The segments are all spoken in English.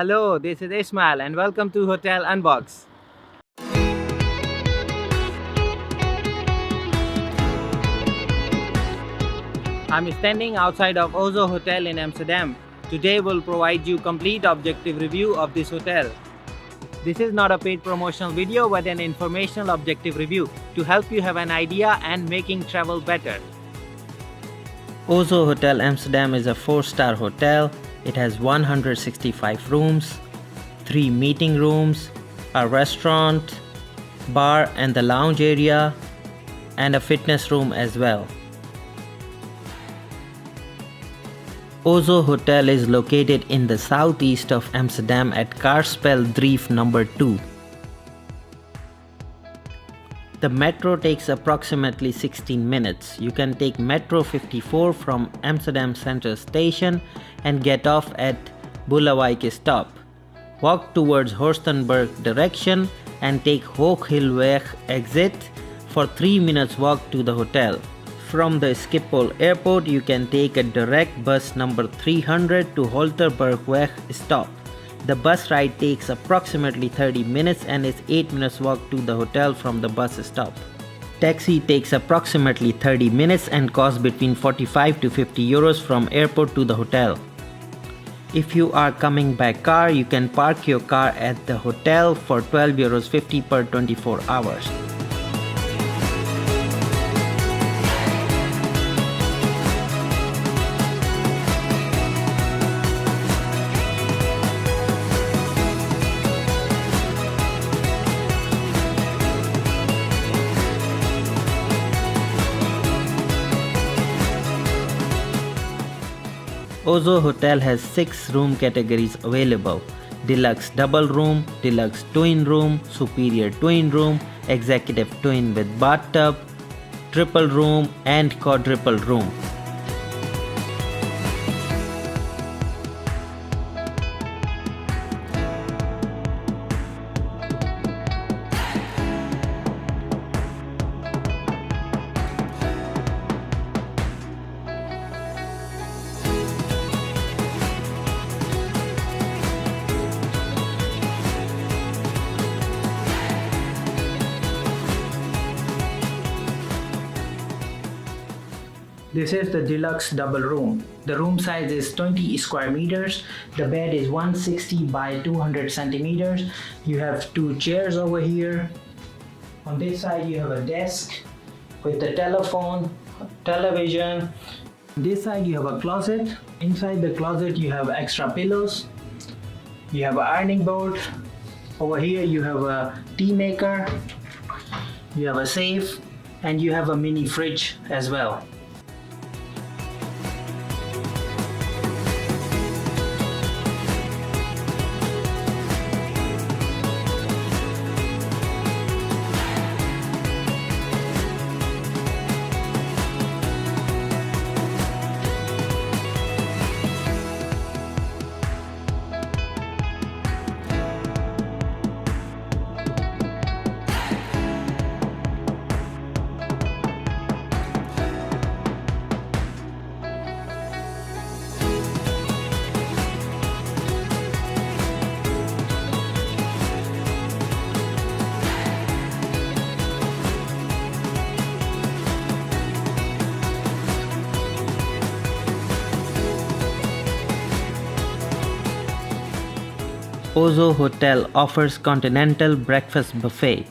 Hello, this is Ismail and welcome to Hotel Unbox. I'm standing outside of OZO Hotel in Amsterdam. Today we'll provide you complete objective review of this hotel. This is not a paid promotional video but an informational objective review to help you have an idea and making travel better. OZO Hotel Amsterdam is a 4-star hotel. It has 165 rooms, 3 meeting rooms, a restaurant, bar and the lounge area, and a fitness room as well. OZO Hotel is located in the southeast of Amsterdam at Karspeldreef number 2. The metro takes approximately 16 minutes. You can take Metro 54 from Amsterdam Central Station and get off at Bullewijk stop. Walk towards Hostenberg direction and take Hogehilweg exit. For 3 minutes walk to the hotel. From the Schiphol airport, you can take a direct bus number 300 to Holterbergweg stop. The bus ride takes approximately 30 minutes and is 8 minutes walk to the hotel from the bus stop. Taxi takes approximately 30 minutes and costs between 45 to 50 euros from airport to the hotel. If you are coming by car, you can park your car at the hotel for 12 euros 50 per 24 hours. OZO Hotel has 6 room categories available: Deluxe Double Room, Deluxe Twin Room, Superior Twin Room, Executive Twin with Bathtub, Triple Room and Quadruple Room. This is the deluxe double room. The room size is 20 square meters. The bed is 160 by 200 centimeters. You have 2 chairs over here. On this side you have a desk with the telephone, television. On this side you have a closet. Inside the closet you have extra pillows. You have an ironing board. Over here you have a tea maker. You have a safe and you have a mini fridge as well. OZO Hotel offers continental breakfast buffet.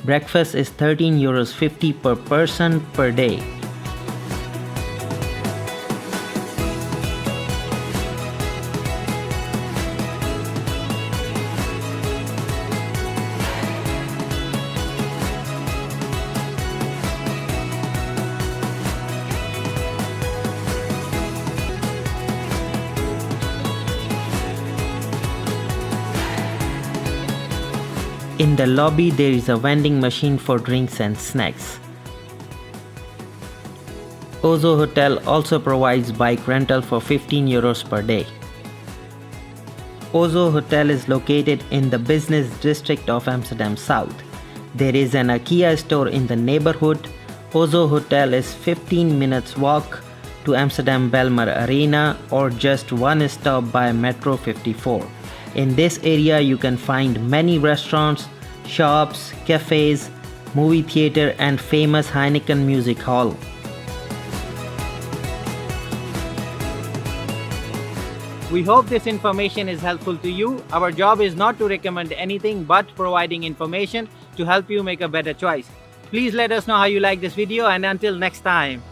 Breakfast is 13 euros 50 per person per day. In the lobby there is a vending machine for drinks and snacks. OZO Hotel also provides bike rental for 15 euros per day. OZO Hotel is located in the business district of Amsterdam South. There is an IKEA store in the neighborhood. OZO Hotel is 15 minutes walk to Amsterdam Belmer Arena or just one stop by Metro 54. In this area you can find many restaurants, shops, cafes, movie theater and famous Heineken Music Hall. We hope this information is helpful to you. Our job is not to recommend anything but providing information to help you make a better choice. Please let us know how you like this video, and until next time.